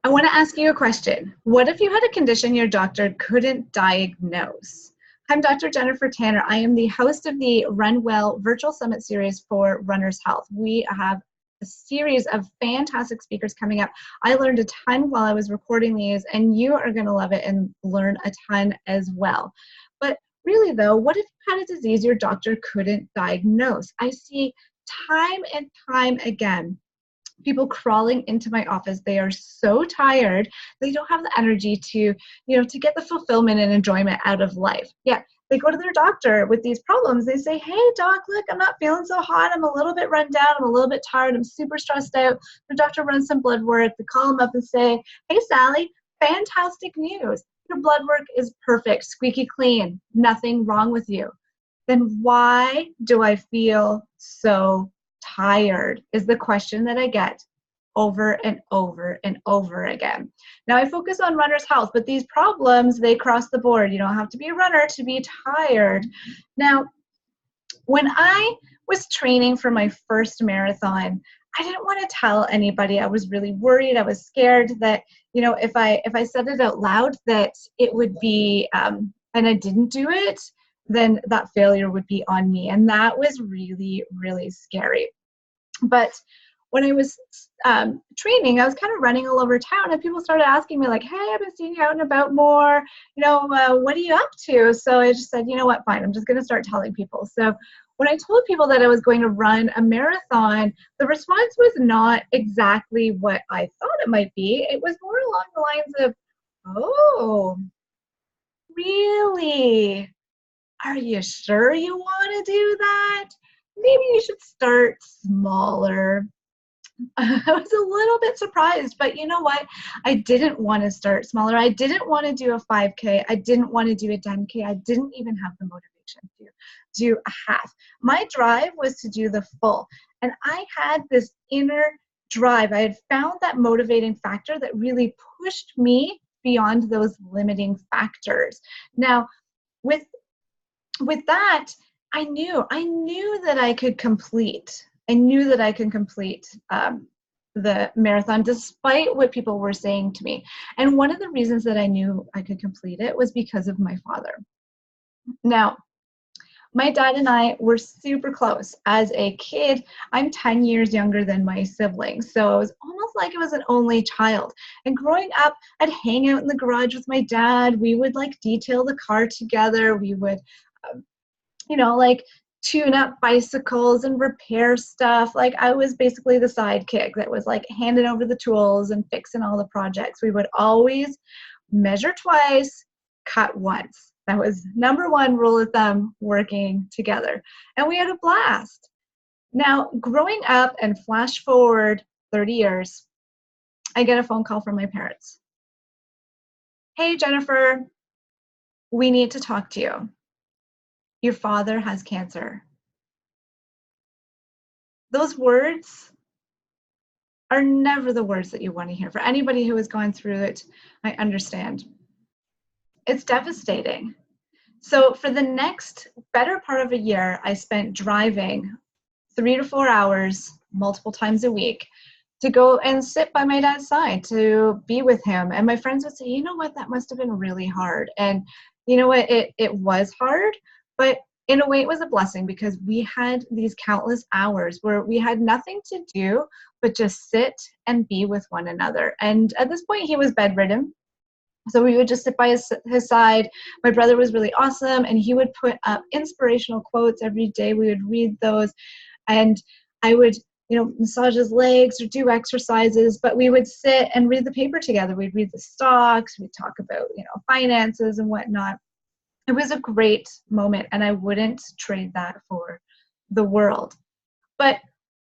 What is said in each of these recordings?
I want to ask you a question. What if you had a condition your doctor couldn't diagnose? I'm Dr. Jennifer Tanner. I am the host of the Run Well Virtual Summit Series for Runners Health. We have a series of fantastic speakers coming up. I learned a ton while I was recording these, and you are going to love it and learn a ton as well. But really, though, what if you had a disease your doctor couldn't diagnose? I see time and time again people crawling into my office. They are so tired. They don't have the energy to, to get the fulfillment and enjoyment out of life. Yeah, they go to their doctor with these problems. They say, hey, doc, look, I'm not feeling so hot. I'm a little bit run down. I'm a little bit tired. I'm super stressed out. The doctor runs some blood work. They call them up and say, hey, Sally, fantastic news. Your blood work is perfect, squeaky clean, nothing wrong with you. Then why do I feel so tired is the question that I get over and over and over again. Now I focus on runners' health, but these problems, they cross the board. You don't have to be a runner to be tired. Now, when I was training for my first marathon, I didn't want to tell anybody. I was really worried. I was scared that, if I said it out loud that it would be, and I didn't do it, then that failure would be on me. And that was really, really scary. But when I was training, I was kind of running all over town, and people started asking me like, hey, I've been seeing you out and about more, what are you up to? So I just said, you know what, fine, I'm just going to start telling people. So when I told people that I was going to run a marathon, the response was not exactly what I thought it might be. It was more along the lines of, oh, really? Are you sure you want to do that? Maybe you should start smaller. I was a little bit surprised, but you know what? I didn't want to start smaller. I didn't want to do a 5K. I didn't want to do a 10K. I didn't even have the motivation to do a half. My drive was to do the full. And I had this inner drive. I had found that motivating factor that really pushed me beyond those limiting factors. Now, with that, I knew that I could complete. I knew that I could complete the marathon despite what people were saying to me. And one of the reasons that I knew I could complete it was because of my father. Now, my dad and I were super close. As a kid, I'm 10 years younger than my siblings, so it was almost like I was an only child. And growing up, I'd hang out in the garage with my dad. We would detail the car together. We would tune up bicycles and repair stuff. I was basically the sidekick that was handing over the tools and fixing all the projects. We would always measure twice, cut once. That was number one rule of thumb working together. And we had a blast. Now, growing up and flash forward 30 years, I get a phone call from my parents. Hey, Jennifer, we need to talk to you. Your father has cancer. Those words are never the words that you want to hear. For anybody who has gone through it, I understand. It's devastating. So for the next better part of a year, I spent driving 3 to 4 hours multiple times a week to go and sit by my dad's side, to be with him. And my friends would say, you know what, that must have been really hard. And you know what, it was hard, but in a way it was a blessing because we had these countless hours where we had nothing to do but just sit and be with one another. And at this point, he was bedridden. So we would just sit by his side. My brother was really awesome, and he would put up inspirational quotes every day. We would read those, and I would, massage his legs or do exercises, but we would sit and read the paper together. We'd read the stocks. We'd talk about, finances and whatnot. It was a great moment, and I wouldn't trade that for the world. But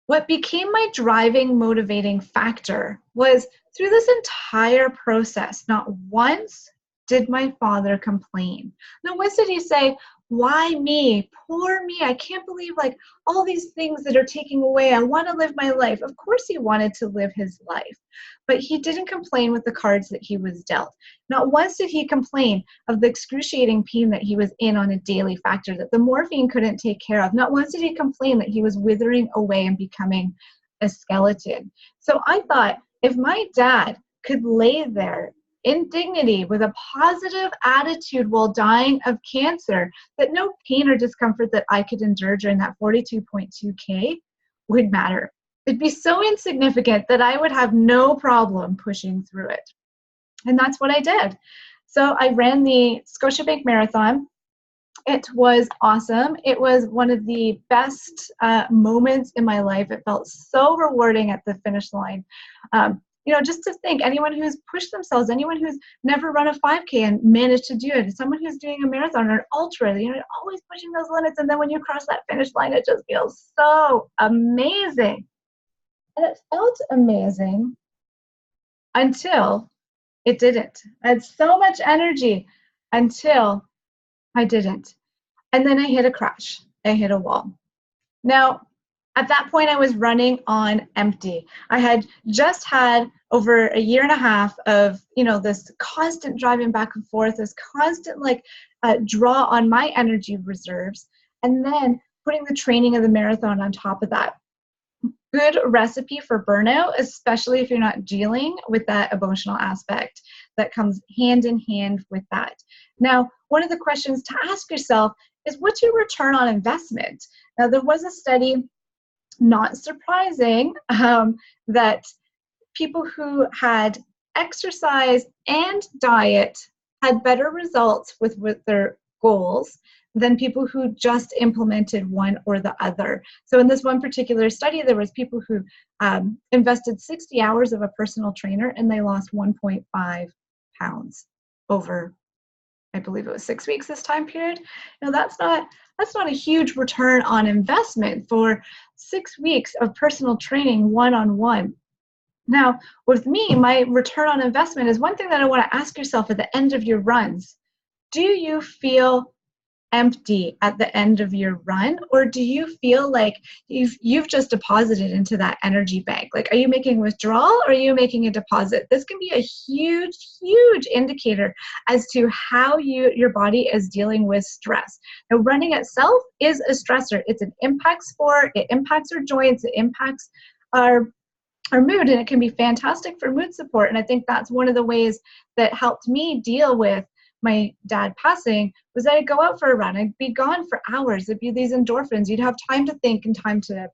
what became my driving, motivating factor was through this entire process, not once did my father complain. Not once did he say, why me? Poor me. I can't believe all these things that are taking away. I want to live my life. Of course he wanted to live his life, but he didn't complain with the cards that he was dealt. Not once did he complain of the excruciating pain that he was in on a daily factor that the morphine couldn't take care of. Not once did he complain that he was withering away and becoming a skeleton. So I thought, if my dad could lay there in dignity with a positive attitude while dying of cancer, that no pain or discomfort that I could endure during that 42.2K would matter. It'd be so insignificant that I would have no problem pushing through it. And that's what I did. So I ran the Scotiabank Marathon. It was awesome. It was one of the best moments in my life. It felt so rewarding at the finish line. You know, just to think, anyone who's pushed themselves, anyone who's never run a 5K and managed to do it, someone who's doing a marathon or an ultra, you know, always pushing those limits, and then when you cross that finish line, it just feels so amazing. And it felt amazing until it didn't. I had so much energy until I didn't. And then I hit a crash. I hit a wall. Now, at that point, I was running on empty. I had just had over a year and a half of, you know, this constant driving back and forth, this constant draw on my energy reserves, and then putting the training of the marathon on top of that. Good recipe for burnout, especially if you're not dealing with that emotional aspect that comes hand in hand with that. Now, one of the questions to ask yourself is, what's your return on investment? Now, there was a study, not surprising, that people who had exercise and diet had better results with their goals than people who just implemented one or the other. So in this one particular study, there was people who invested 60 hours of a personal trainer, and they lost 1.5 pounds over, I believe it was 6 weeks, this time period. Now that's not a huge return on investment for 6 weeks of personal training one-on-one. Now, with me, my return on investment is one thing that I want to ask yourself at the end of your runs. Do you feel empty at the end of your run, or do you feel like you've just deposited into that energy bank? Like, are you making withdrawal or are you making a deposit? This can be a huge indicator as to how your body is dealing with stress. Now, running itself is a stressor. It's an impact sport. It impacts our joints. It impacts our mood, and it can be fantastic for mood support. And I think that's one of the ways that helped me deal with my dad passing, was that I'd go out for a run. I'd be gone for hours. It'd be these endorphins. You'd have time to think and time to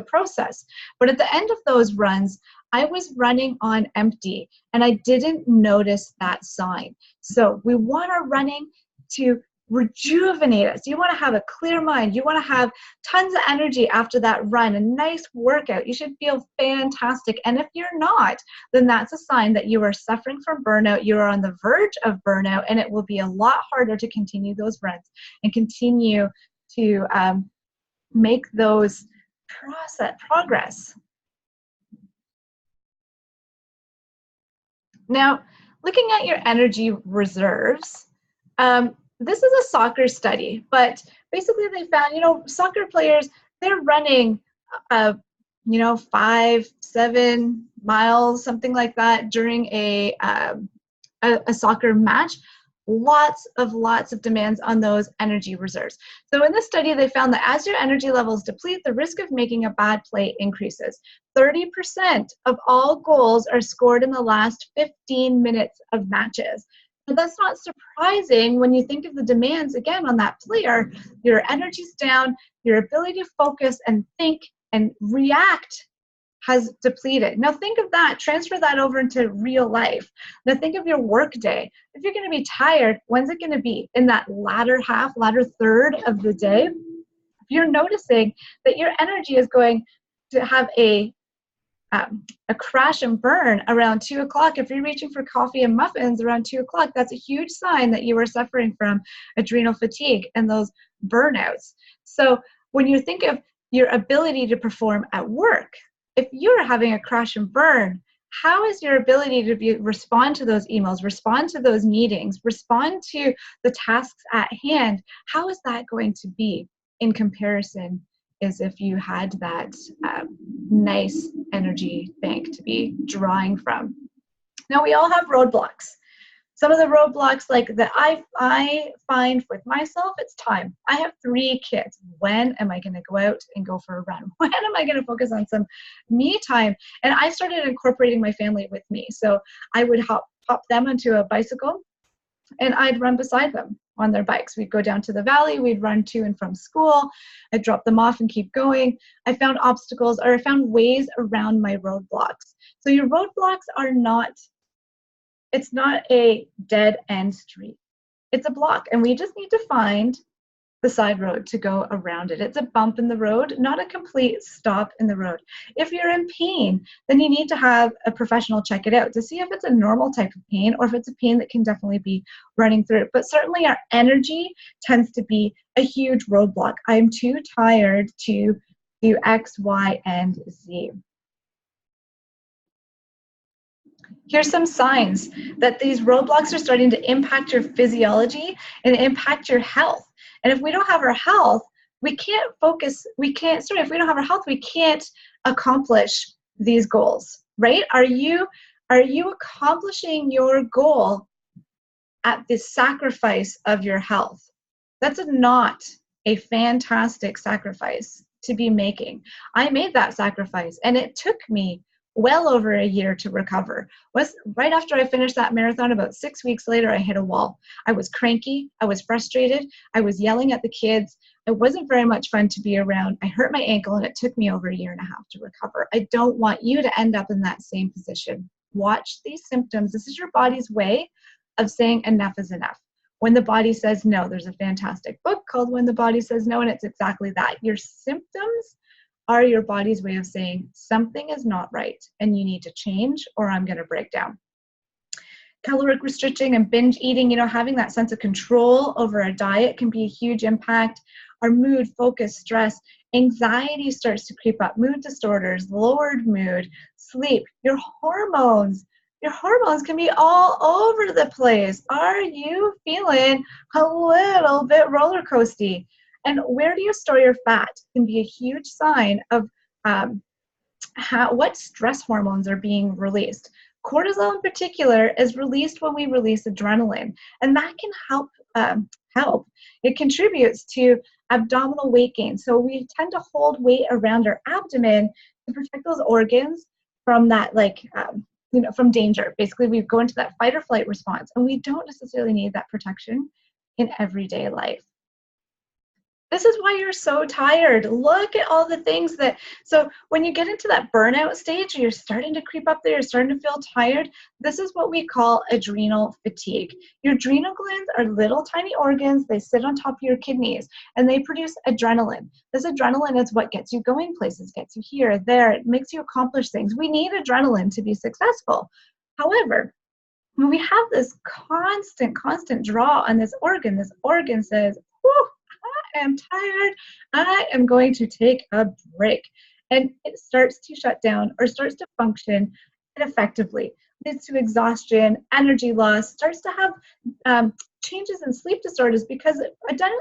process. But at the end of those runs, I was running on empty, and I didn't notice that sign. So we want our running to rejuvenate us. You want to have a clear mind. You want to have tons of energy after that run, a nice workout. You should feel fantastic. And if you're not, then that's a sign that you are suffering from burnout. You are on the verge of burnout, and it will be a lot harder to continue those runs and continue to make those progress. Now, looking at your energy reserves, this is a soccer study, but basically they found, soccer players, they're running, 5-7 miles, something like that, during a soccer match. Lots of demands on those energy reserves. So in this study, they found that as your energy levels deplete, the risk of making a bad play increases. 30% of all goals are scored in the last 15 minutes of matches. But that's not surprising when you think of the demands, again, on that player. Your energy's down, your ability to focus and think and react has depleted. Now think of that, transfer that over into real life. Now think of your work day. If you're going to be tired, when's it going to be? In that latter third of the day? If you're noticing that your energy is going to have a crash and burn around 2 o'clock, if you're reaching for coffee and muffins around 2 o'clock, that's a huge sign that you are suffering from adrenal fatigue and those burnouts. So when you think of your ability to perform at work, if you're having a crash and burn, how is your ability to respond to those emails, respond to those meetings, respond to the tasks at hand? How is that going to be in comparison as if you had that nice energy bank to be drawing from? Now, we all have roadblocks. Some of the roadblocks like that I find with myself, it's time. I have 3 kids. When am I going to go out and go for a run? When am I going to focus on some me time? And I started incorporating my family with me. So I would hop them onto a bicycle and I'd run beside them on their bikes. We'd go down to the valley, we'd run to and from school, I'd drop them off and keep going. I found obstacles, or I found ways around my roadblocks. So your roadblocks are not, it's not a dead end street. It's a block, and we just need to find the side road to go around it. It's a bump in the road, not a complete stop in the road. If you're in pain, then you need to have a professional check it out to see if it's a normal type of pain or if it's a pain that can definitely be running through it. But certainly our energy tends to be a huge roadblock. I'm too tired to do X, Y, and Z. Here's some signs that these roadblocks are starting to impact your physiology and impact your health. And if we don't have our health, we can't focus, if we don't have our health, we can't accomplish these goals, right? Are you accomplishing your goal at the sacrifice of your health? That's not a fantastic sacrifice to be making. I made that sacrifice, and it took me well over a year to recover. Was right after I finished that marathon, about 6 weeks later, I hit a wall. I was cranky, I was frustrated, I was yelling at the kids. It wasn't very much fun to be around. I hurt my ankle, and it took me over a year and a half to recover. I don't want you to end up in that same position. Watch these symptoms. This is your body's way of saying enough is enough. When the body says no, there's a fantastic book called When the Body Says No, and it's exactly that. Your symptoms are your body's way of saying something is not right and you need to change or I'm going to break down. Caloric restricting and binge eating, having that sense of control over a diet can be a huge impact. Our mood, focus, stress, anxiety starts to creep up, mood disorders, lowered mood, sleep, your hormones. Your hormones can be all over the place. Are you feeling a little bit roller coasty? And where do you store your fat can be a huge sign of what stress hormones are being released. Cortisol in particular is released when we release adrenaline, and that can help. It contributes to abdominal weight gain. So we tend to hold weight around our abdomen to protect those organs from that, from danger. Basically, we go into that fight or flight response, and we don't necessarily need that protection in everyday life. This is why you're so tired. Look at all the things so when you get into that burnout stage, you're starting to creep up there, you're starting to feel tired, this is what we call adrenal fatigue. Your adrenal glands are little tiny organs. They sit on top of your kidneys, and they produce adrenaline. This adrenaline is what gets you going places, gets you here, there. It makes you accomplish things. We need adrenaline to be successful. However, when we have this constant draw on this organ says, whew, I am tired, I am going to take a break. And it starts to shut down or starts to function ineffectively. Leads to exhaustion, energy loss, starts to have changes in sleep disorders because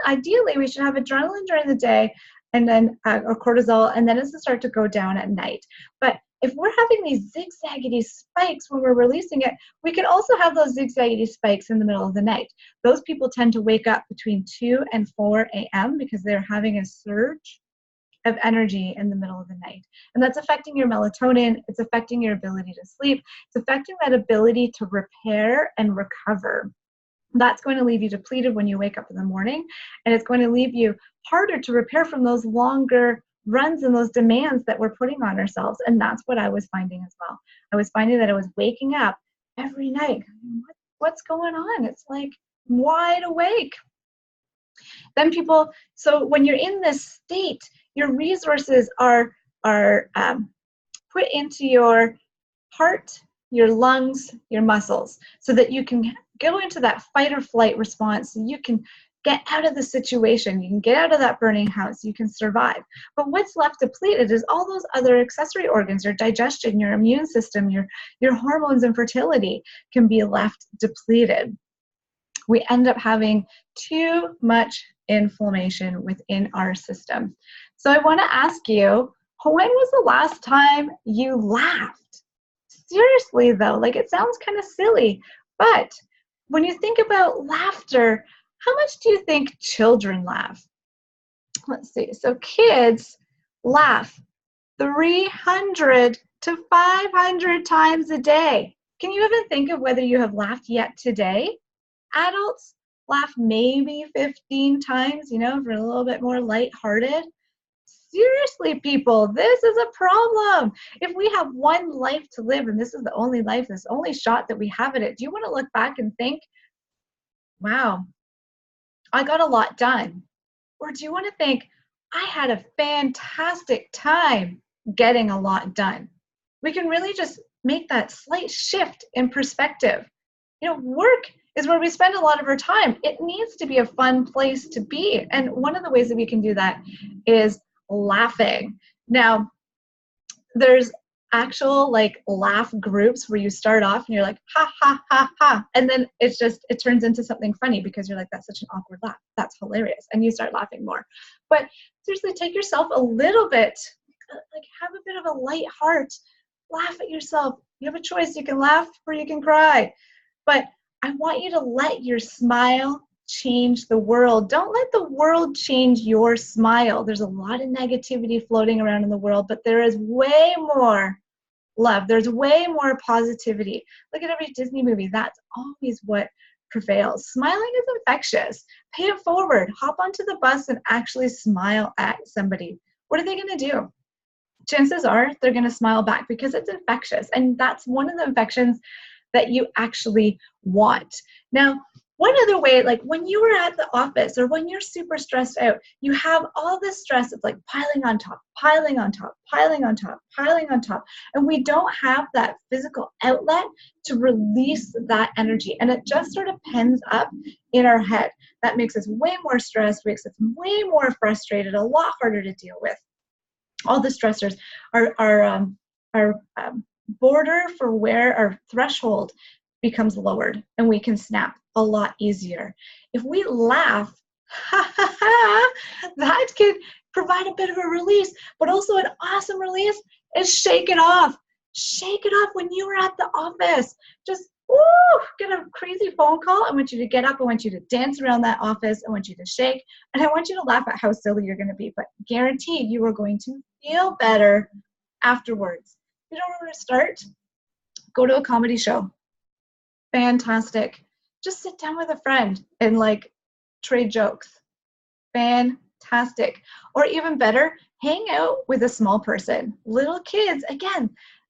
ideally we should have adrenaline during the day and then or cortisol, and then it's to start to go down at night. But if we're having these zigzaggedy spikes when we're releasing it, we can also have those zigzaggedy spikes in the middle of the night. Those people tend to wake up between 2 and 4 a.m. because they're having a surge of energy in the middle of the night. And that's affecting your melatonin. It's affecting your ability to sleep. It's affecting that ability to repair and recover. That's going to leave you depleted when you wake up in the morning, and it's going to leave you harder to repair from those longer runs and those demands that we're putting on ourselves. And that's what I was finding as well. I was finding that I was waking up every night. What's going on? It's like wide awake. Then so when you're in this state, your resources are put into your heart, your lungs, your muscles, so that you can go into that fight or flight response, so you can get out of the situation, you can get out of that burning house, you can survive. But what's left depleted is all those other accessory organs, your digestion, your immune system, your hormones and fertility can be left depleted. We end up having too much inflammation within our system. So I want to ask you, when was the last time you laughed? Seriously though, it sounds kind of silly, but When you think about laughter, how much do you think children laugh? Let's see. So kids laugh 300 to 500 times a day. Can you even think of whether you have laughed yet today? Adults laugh maybe 15 times, if we're a little bit more lighthearted. Seriously, people, this is a problem. If we have one life to live and this is the only life, this only shot that we have at it, do you want to look back and think, wow, I got a lot done? Or do you want to think, I had a fantastic time getting a lot done? We can really just make that slight shift in perspective. Work is where we spend a lot of our time. It needs to be a fun place to be. And one of the ways that we can do that is laughing. Now, there's actual laugh groups where you start off and you're like, ha, ha, ha, ha. And then it turns into something funny because you're like, that's such an awkward laugh. That's hilarious. And you start laughing more. But seriously, take yourself a little bit, have a bit of a light heart. Laugh at yourself. You have a choice. You can laugh or you can cry. But I want you to let your smile change the world. Don't let the world change your smile. There's a lot of negativity floating around in the world, but there is way more love. There's way more positivity. Look at every Disney movie. That's always what prevails. Smiling is infectious. Pay it forward. Hop onto the bus and actually smile at somebody. What are they going to do? Chances are they're going to smile back because it's infectious. And that's one of the infections that you actually want. Now, one other way, like when you were at the office or when you're super stressed out, you have all this stress. It's like piling on top, piling on top, piling on top, piling on top. And we don't have that physical outlet to release that energy. And it just sort of pens up in our head. That makes us way more stressed, makes us way more frustrated, a lot harder to deal with. All the stressors are border for where our threshold becomes lowered and we can snap a lot easier. If we laugh, that can provide a bit of a release, but also an awesome release is shake it off. Shake it off when you were at the office. Just get a crazy phone call. I want you to get up. I want you to dance around that office. I want you to shake. And I want you to laugh at how silly you're going to be. But guaranteed you are going to feel better afterwards. You don't know where to start? Go to a comedy show. Fantastic. Just sit down with a friend and trade jokes. Fantastic. Or even better, hang out with a small person. Little kids, again,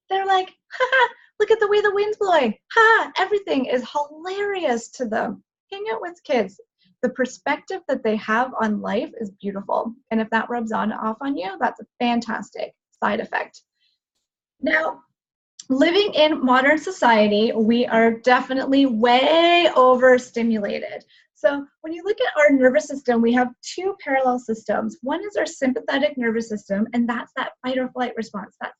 they're like, look at the way the wind's blowing. Everything is hilarious to them. Hang out with kids. The perspective that they have on life is beautiful. And if that rubs off on you, that's a fantastic side effect. Now, living in modern society, we are definitely way overstimulated. So when you look at our nervous system, we have two parallel systems. One is our sympathetic nervous system, and that's that fight or flight response. That's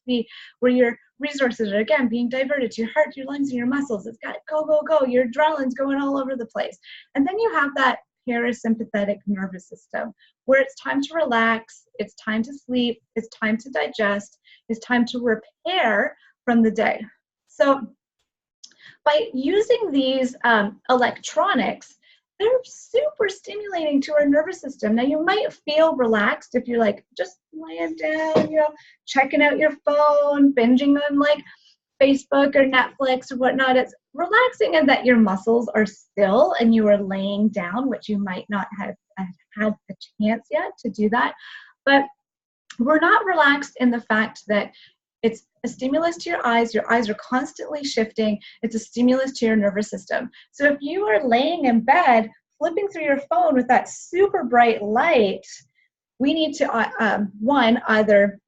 where your resources are, again, being diverted to your heart, your lungs, and your muscles. It's got go, go, go. Your adrenaline's going all over the place. And then you have that parasympathetic nervous system, where it's time to relax, it's time to sleep, it's time to digest, it's time to repair from the day. So by using these electronics, they're super stimulating to our nervous system. Now you might feel relaxed if you're just laying down, checking out your phone, binging on Facebook or Netflix or whatnot. It's relaxing in that your muscles are still and you are laying down, which you might not have had the chance yet to do that. But we're not relaxed in the fact that it's a stimulus to your eyes are constantly shifting. It's a stimulus to your nervous system. So if you are laying in bed, flipping through your phone with that super bright light, we need to, either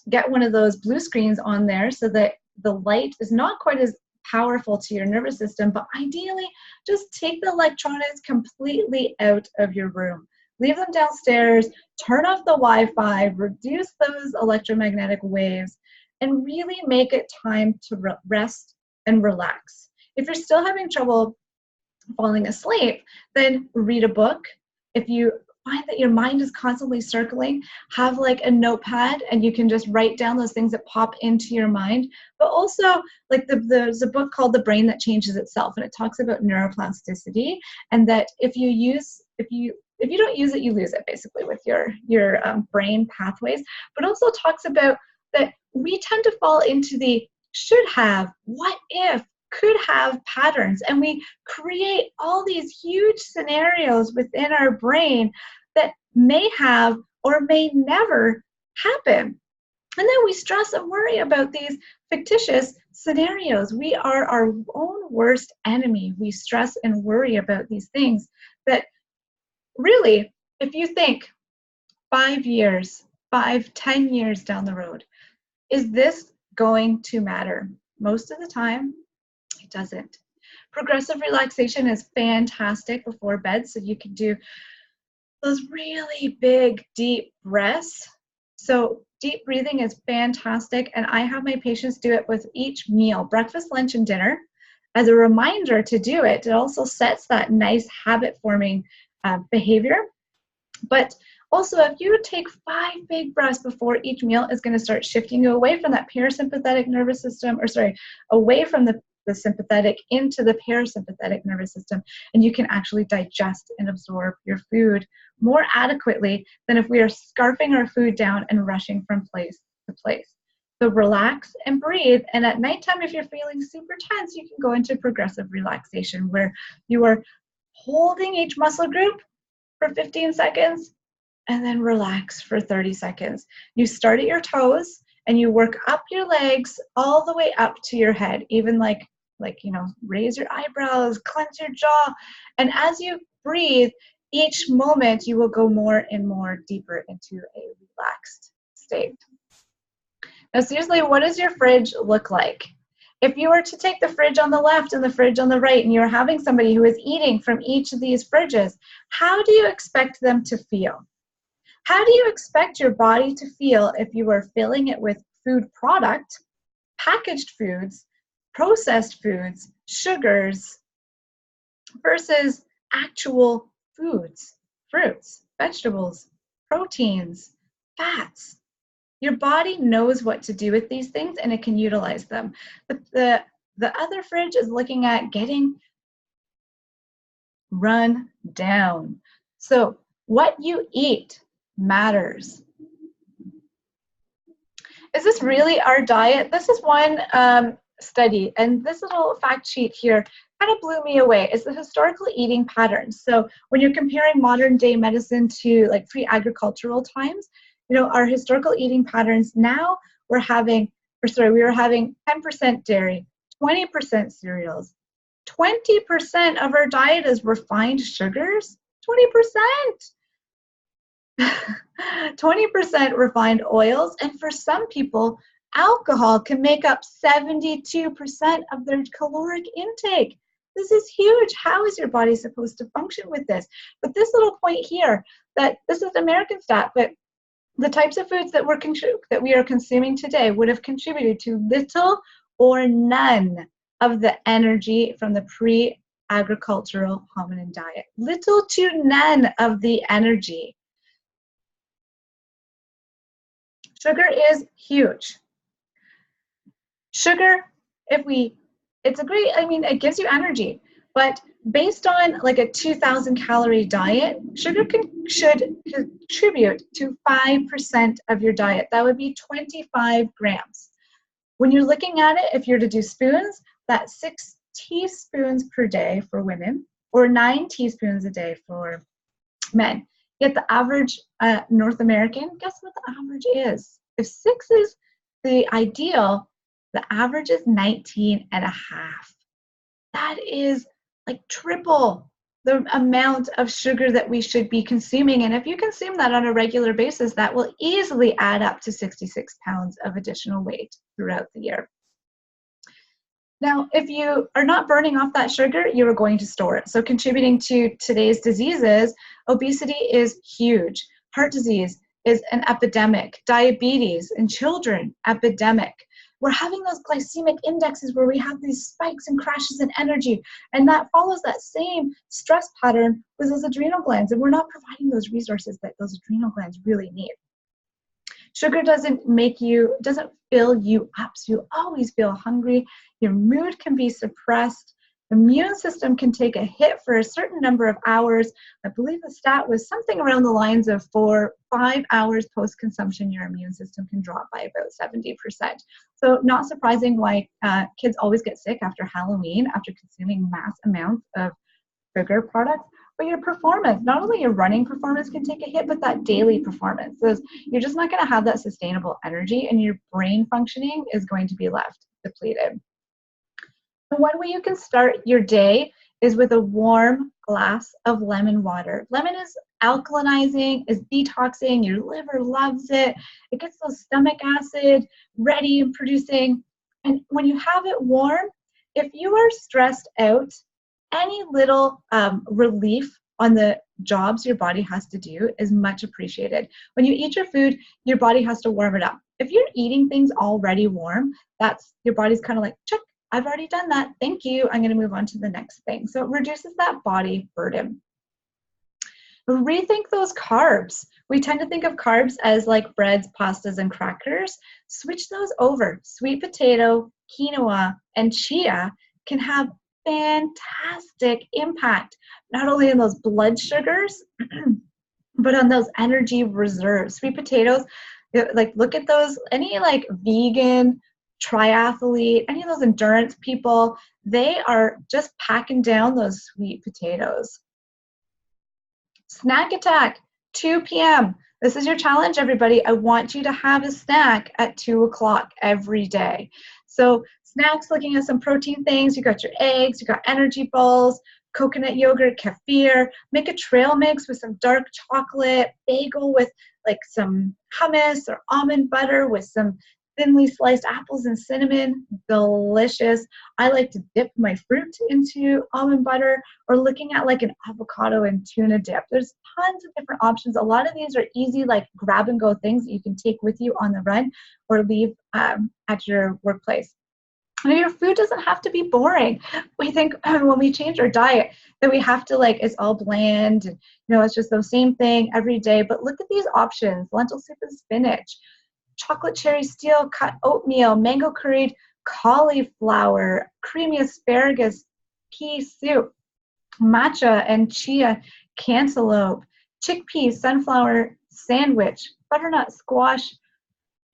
get one of those blue screens on there so that the light is not quite as powerful to your nervous system, but ideally just take the electronics completely out of your room. Leave them downstairs, turn off the Wi-Fi, reduce those electromagnetic waves, and really make it time to rest and relax. If you're still having trouble falling asleep, then read a book. If you find that your mind is constantly circling, have like a notepad and you can just write down those things that pop into your mind. But also, like there's a book called The Brain That Changes Itself, and it talks about neuroplasticity, and that if you don't use it, you lose it, basically, with your brain pathways. But also talks about that we tend to fall into the should have, what if, could have patterns, and we create all these huge scenarios within our brain that may have or may never happen. And then we stress and worry about these fictitious scenarios. We are our own worst enemy. We stress and worry about these things that really, if you think 5 years, 10 years down the road, is this going to matter? Most of the time, it doesn't. Progressive relaxation is fantastic before bed, so you can do those really big, deep breaths. So deep breathing is fantastic, and I have my patients do it with each meal, breakfast, lunch, and dinner, as a reminder to do it. It also sets that nice habit-forming behavior. But also, if you take 5 big breaths before each meal, it's going to start shifting you away from that parasympathetic nervous system, away from the sympathetic into the parasympathetic nervous system, and you can actually digest and absorb your food more adequately than if we are scarfing our food down and rushing from place to place. So relax and breathe, and at nighttime, if you're feeling super tense, you can go into progressive relaxation, where you are holding each muscle group for 15 seconds and then relax for 30 seconds. You start at your toes and you work up your legs all the way up to your head, even like raise your eyebrows, clench your jaw. And as you breathe, each moment you will go more and more deeper into a relaxed state. Now, seriously, what does your fridge look like? If you were to take the fridge on the left and the fridge on the right, and you're having somebody who is eating from each of these fridges, how do you expect them to feel? How do you expect your body to feel if you are filling it with food product, packaged foods, processed foods, sugars, versus actual foods, fruits, vegetables, proteins, fats? Your body knows what to do with these things, and it can utilize them. The other fridge is looking at getting run down. So what you eat matters. Is this really our diet? This is one study, and this little fact sheet here kind of blew me away. It's the historical eating patterns. So when you're comparing modern day medicine to like pre-agricultural times, our historical eating patterns, now we were having 10% dairy, 20% cereals, 20% of our diet is refined sugars, 20%. 20% refined oils, and for some people, alcohol can make up 72% of their caloric intake. This is huge. How is your body supposed to function with this? But this little point here, that this is an American stat, but the types of foods that we are consuming today would have contributed to little or none of the energy from the pre-agricultural hominin diet. Little to none of the energy. Sugar is huge. Sugar, it gives you energy, but based on like a 2,000 calorie diet, sugar should contribute to 5% of your diet. That would be 25 grams. When you're looking at it, if you're to do spoons, that's 6 teaspoons per day for women, or 9 teaspoons a day for men. Yet the average North American, guess what the average is? If 6 is the ideal, the average is 19 and a half. That is like triple the amount of sugar that we should be consuming. And if you consume that on a regular basis, that will easily add up to 66 pounds of additional weight throughout the year. Now, if you are not burning off that sugar, you are going to store it. So contributing to today's diseases, obesity is huge. Heart disease is an epidemic. Diabetes in children, epidemic. we're having those glycemic indexes where we have these spikes and crashes in energy. And that follows that same stress pattern with those adrenal glands. And we're not providing those resources that those adrenal glands really need. Sugar doesn't fill you up, so you always feel hungry. Your mood can be suppressed. The immune system can take a hit for a certain number of hours. I believe the stat was something around the lines of 5 hours post-consumption, your immune system can drop by about 70%. So not surprising why kids always get sick after Halloween, after consuming mass amounts of sugar products. But your performance, not only your running performance can take a hit, but that daily performance. So you're just not going to have that sustainable energy, and your brain functioning is going to be left depleted. And one way you can start your day is with a warm glass of lemon water. Lemon is alkalinizing, is detoxing, your liver loves it. It gets those stomach acid ready and producing. And when you have it warm, if you are stressed out, any little relief on the jobs your body has to do is much appreciated. When you eat your food, your body has to warm it up. If you're eating things already warm, that's your body's kind of like, check, I've already done that. Thank you. I'm going to move on to the next thing. So it reduces that body burden. Rethink those carbs. We tend to think of carbs as like breads, pastas, and crackers. Switch those over. Sweet potato, quinoa, and chia can have fantastic impact, not only on those blood sugars, but on those energy reserves. Sweet potatoes, like look at those, any like vegan, triathlete, any of those endurance people, they are just packing down those sweet potatoes. Snack attack, 2 p.m. This is your challenge, everybody. I want you to have a snack at 2 o'clock every day. So snacks, looking at some protein things. You got your eggs, you got energy balls, coconut yogurt, kefir. Make a trail mix with some dark chocolate, bagel with like some hummus or almond butter with some thinly sliced apples and cinnamon. Delicious. I like to dip my fruit into almond butter, or looking at like an avocado and tuna dip. There's tons of different options. A lot of these are easy, like grab and go things that you can take with you on the run or leave at your workplace. And your food doesn't have to be boring. We think when we change our diet that we have to, like, it's all bland and, you know, it's just the same thing every day. But look at these options: lentil soup and spinach, chocolate cherry steel cut oatmeal, mango curried cauliflower, creamy asparagus pea soup, matcha and chia cantaloupe, chickpea sunflower sandwich, butternut squash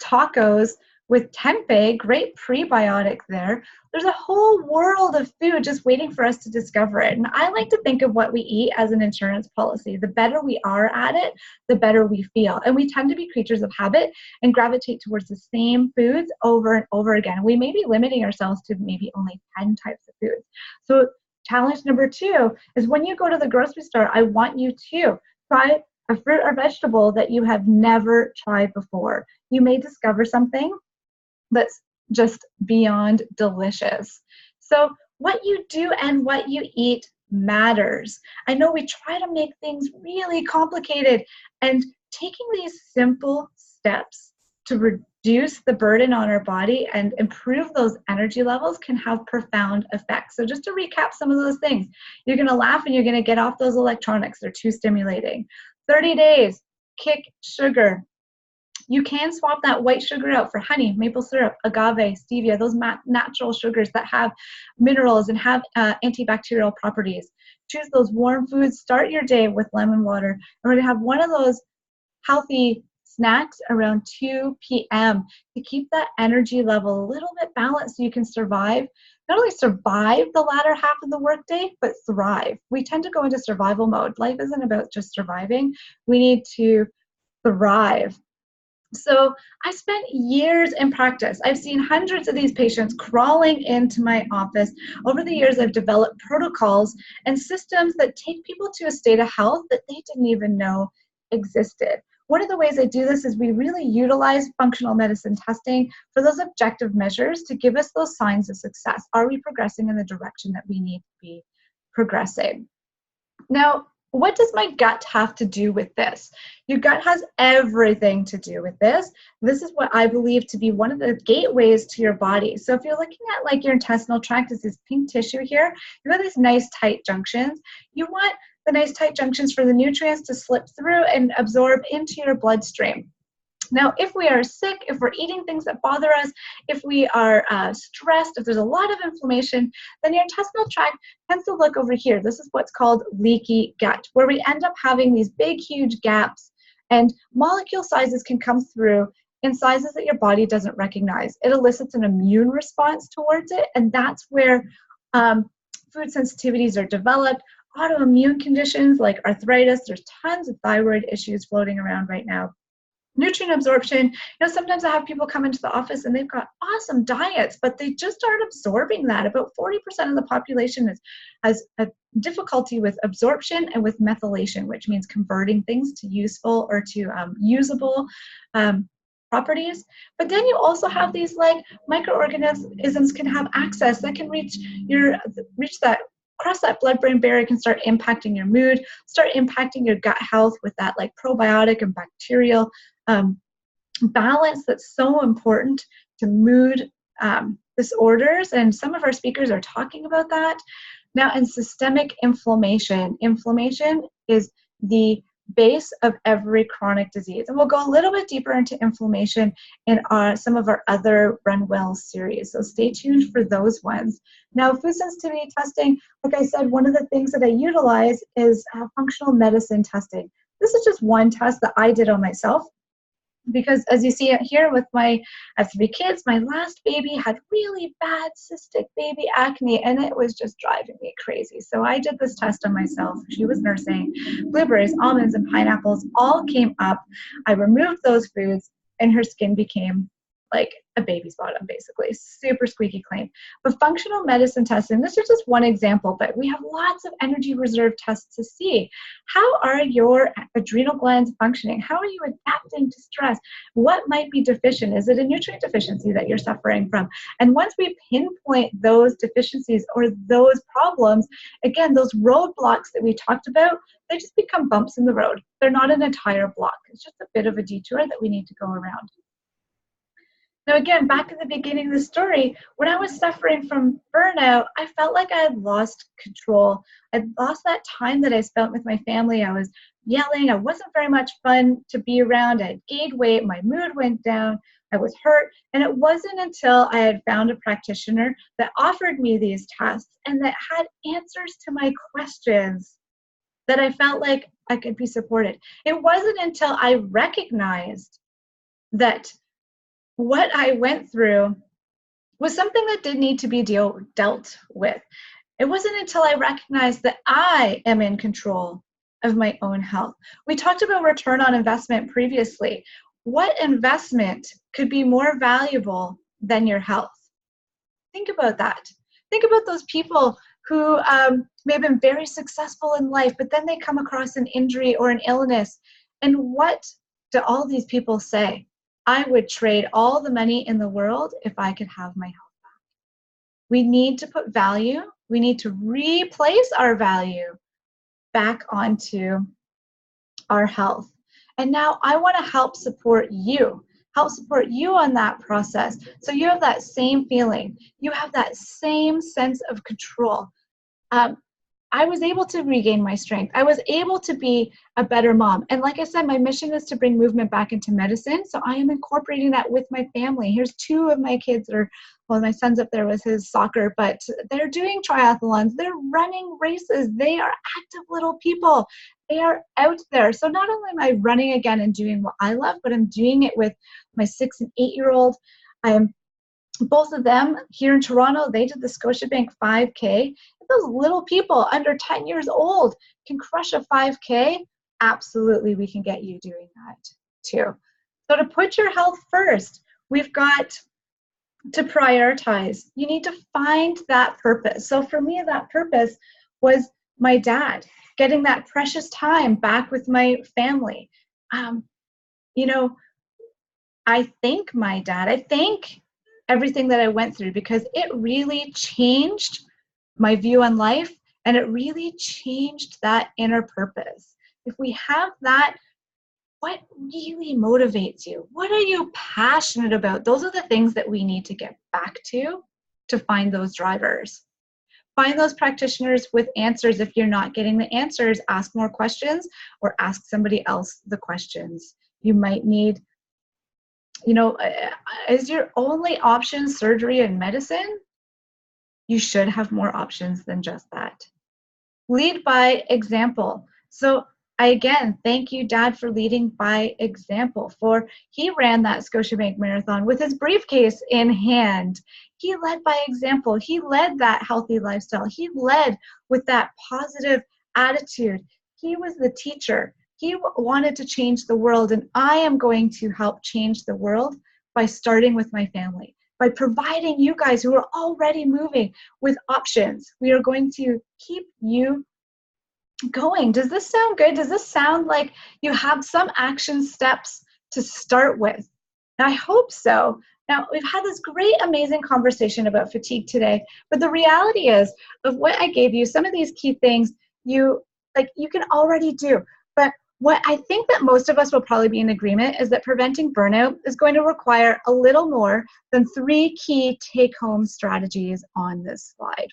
tacos with tempeh, great prebiotic there. There's a whole world of food just waiting for us to discover it. And I like to think of what we eat as an insurance policy. The better we are at it, the better we feel. And we tend to be creatures of habit and gravitate towards the same foods over and over again. We may be limiting ourselves to maybe only 10 types of foods. So challenge number 2 is, when you go to the grocery store, I want you to try a fruit or vegetable that you have never tried before. You may discover something that's just beyond delicious. So what you do and what you eat matters. I know we try to make things really complicated, and taking these simple steps to reduce the burden on our body and improve those energy levels can have profound effects. So just to recap some of those things, you're going to laugh and you're going to get off those electronics. They're too stimulating. 30 days, kick sugar. You can swap that white sugar out for honey, maple syrup, agave, stevia, those natural sugars that have minerals and have antibacterial properties. Choose those warm foods. Start your day with lemon water. And we're going to have one of those healthy snacks around 2 p.m. to keep that energy level a little bit balanced so you can survive. Not only survive the latter half of the workday, but thrive. We tend to go into survival mode. Life isn't about just surviving. We need to thrive. So I spent years in practice. I've seen hundreds of these patients crawling into my office. Over the years, I've developed protocols and systems that take people to a state of health that they didn't even know existed. One of the ways I do this is we really utilize functional medicine testing for those objective measures to give us those signs of success. Are we progressing in the direction that we need to be progressing? Now, What does my gut have to do with this? Your gut has everything to do with this. This is what I believe to be one of the gateways to your body. So if you're looking at like your intestinal tract, is this pink tissue here, you have these nice tight junctions. You want the nice tight junctions for the nutrients to slip through and absorb into your bloodstream. Now, if we are sick, if we're eating things that bother us, if we are stressed, if there's a lot of inflammation, then your intestinal tract tends to look over here. This is what's called leaky gut, where we end up having these big, huge gaps, and molecule sizes can come through in sizes that your body doesn't recognize. It elicits an immune response towards it, and that's where food sensitivities are developed. Autoimmune conditions like arthritis, there's tons of thyroid issues floating around right now. Nutrient absorption, sometimes I have people come into the office and they've got awesome diets, but they just aren't absorbing that. About 40% of the population has a difficulty with absorption and with methylation, which means converting things to useful or to usable properties. But then you also have these like microorganisms can have access that can cross that blood-brain barrier, can start impacting your mood, start impacting your gut health with that like probiotic and bacterial balance that's so important to mood disorders. And some of our speakers are talking about that. Now, in systemic inflammation, inflammation is the base of every chronic disease. And we'll go a little bit deeper into inflammation in some of our other Run Well series. So stay tuned for those ones. Now, food sensitivity testing, like I said, one of the things that I utilize is functional medicine testing. This is just one test that I did on myself, because as you see it here with I have 3 kids, my last baby had really bad cystic baby acne, and it was just driving me crazy. So I did this test on myself. She was nursing. Blueberries, almonds, and pineapples all came up. I removed those foods, and her skin became like a baby's bottom, basically. Super squeaky clean. But functional medicine testing, this is just one example, but we have lots of energy reserve tests to see. How are your adrenal glands functioning? How are you adapting to stress? What might be deficient? Is it a nutrient deficiency that you're suffering from? And once we pinpoint those deficiencies or those problems, again, those roadblocks that we talked about, they just become bumps in the road. They're not an entire block. It's just a bit of a detour that we need to go around. Now, again, back at the beginning of the story, when I was suffering from burnout, I felt like I had lost control. I'd lost that time that I spent with my family. I was yelling. I wasn't very much fun to be around. I had gained weight. My mood went down. I was hurt. And it wasn't until I had found a practitioner that offered me these tests and that had answers to my questions that I felt like I could be supported. It wasn't until I recognized that what I went through was something that did need to be dealt with. It wasn't until I recognized that I am in control of my own health. We talked about return on investment previously. What investment could be more valuable than your health? Think about that. Think about those people who may have been very successful in life, but then they come across an injury or an illness. And what do all these people say? I would trade all the money in the world if I could have my health back. We need to put value. We need to replace our value back onto our health. And now I want to help support you on that process. So you have that same feeling. You have that same sense of control. I was able to regain my strength. I was able to be a better mom. And like I said, my mission is to bring movement back into medicine. So I am incorporating that with my family. Here's 2 of my kids my son's up there with his soccer, but they're doing triathlons. They're running races. They are active little people. They are out there. So not only am I running again and doing what I love, but I'm doing it with my 6 and 8-year-old. Both of them here in Toronto, they did the Scotiabank 5K. If those little people under 10 years old can crush a 5K, absolutely we can get you doing that too. So to put your health first, we've got to prioritize. You need to find that purpose. So for me, that purpose was my dad, getting that precious time back with my family. I thank my dad. I thank everything that I went through because it really changed my view on life And it really changed that inner purpose. If we have that, what really motivates you? What are you passionate about? Those are the things that we need to get back to find those drivers. Find those practitioners with answers. If you're not getting the answers, ask more questions or ask somebody else the questions. You might need, is your only option surgery and medicine? You should have more options than just that. Lead by example. So I again thank you, Dad, for leading by example. For he ran that Scotiabank Marathon with his briefcase in hand. He led by example. He led that healthy lifestyle. He led with that positive attitude. He was the teacher. He wanted to change the world, and I am going to help change the world by starting with my family, by providing you guys who are already moving with options. We are going to keep you going. Does this sound good? Does this sound like you have some action steps to start with? And I hope so. Now, we've had this great, amazing conversation about fatigue today, but the reality is of what I gave you, some of these key things you can already do. But what I think that most of us will probably be in agreement is that preventing burnout is going to require a little more than 3 key take-home strategies on this slide.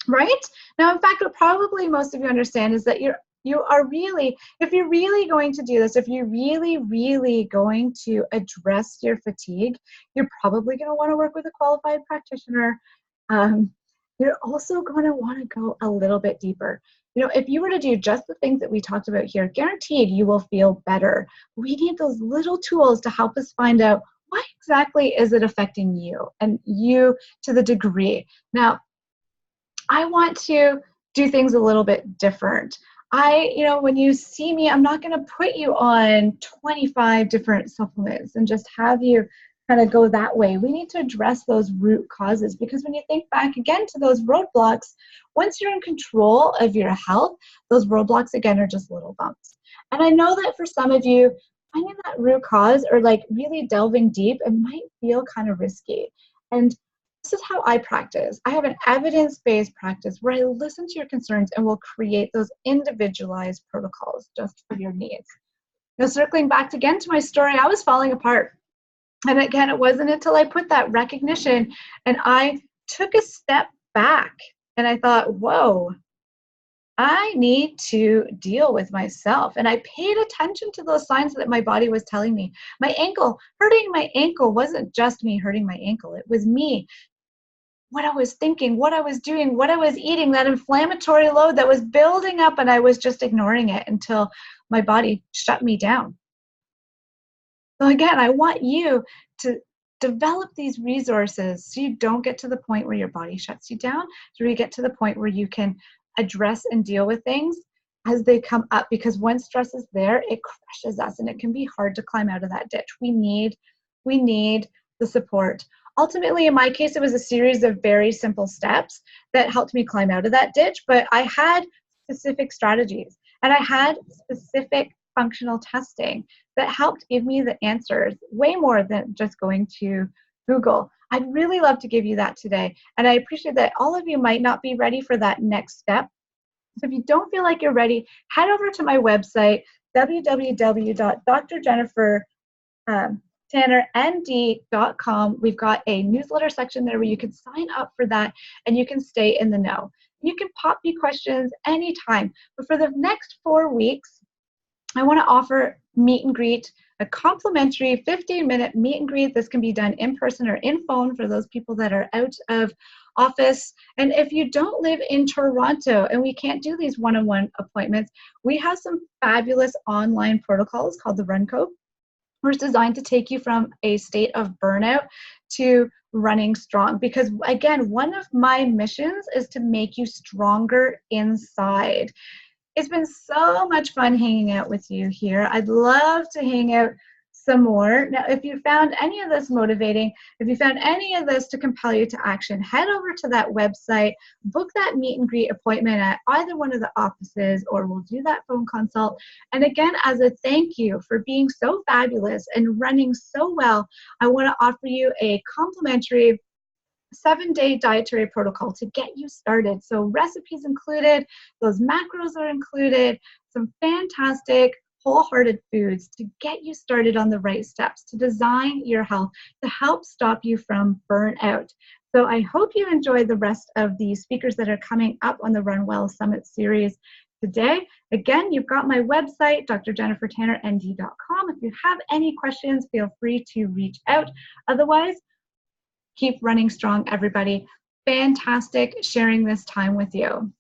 Right? Now, in fact, what probably most of you understand is that you are really, if you're really going to do this, if you're really going to address your fatigue, you're probably going to want to work with a qualified practitioner. You're also going to want to go a little bit deeper. If you were to do just the things that we talked about here, guaranteed you will feel better. We need those little tools to help us find out why exactly is it affecting you and you to the degree. Now, I want to do things a little bit different. When you see me, I'm not going to put you on 25 different supplements and just have you kind of go that way. We need to address those root causes, because when you think back again to those roadblocks, once you're in control of your health, those roadblocks again are just little bumps. And I know that for some of you, finding that root cause or like really delving deep, it might feel kind of risky. And this is how I practice. I have an evidence-based practice where I listen to your concerns and will create those individualized protocols just for your needs. Now, circling back again to my story, I was falling apart. And again, it wasn't until I put that recognition and I took a step back and I thought, whoa, I need to deal with myself. And I paid attention to those signs that my body was telling me. My ankle, hurting my ankle wasn't just me hurting my ankle. It was me, what I was thinking, what I was doing, what I was eating, that inflammatory load that was building up, and I was just ignoring it until my body shut me down. So again, I want you to develop these resources so you don't get to the point where your body shuts you down, so you get to the point where you can address and deal with things as they come up, because when stress is there, it crushes us and it can be hard to climb out of that ditch. We need the support. Ultimately, in my case, it was a series of very simple steps that helped me climb out of that ditch, but I had specific strategies and I had specific functional testing that helped give me the answers way more than just going to Google. I'd really love to give you that today. And I appreciate that all of you might not be ready for that next step. So if you don't feel like you're ready, head over to my website, www.drjennifertannernd.com. We've got a newsletter section there where you can sign up for that and you can stay in the know. You can pop me questions anytime. But for the next 4 weeks, I want to offer meet and greet, a complimentary 15-minute meet and greet. This can be done in person or in phone for those people that are out of office. And if you don't live in Toronto and we can't do these one-on-one appointments, we have some fabulous online protocols called the Run Code. We're designed to take you from a state of burnout to running strong. Because again, one of my missions is to make you stronger inside. It's been so much fun hanging out with you here. I'd love to hang out some more. Now, if you found any of this motivating, if you found any of this to compel you to action, head over to that website, book that meet and greet appointment at either one of the offices, or we'll do that phone consult. And again, as a thank you for being so fabulous and running so well, I want to offer you a complimentary 7-day dietary protocol to get you started. So recipes included, those macros are included, some fantastic wholehearted foods to get you started on the right steps, to design your health, to help stop you from burnout. So I hope you enjoy the rest of the speakers that are coming up on the Run Well Summit series today. Again, you've got my website, drjennifertannernd.com. If you have any questions, feel free to reach out. Otherwise, keep running strong, everybody. Fantastic sharing this time with you.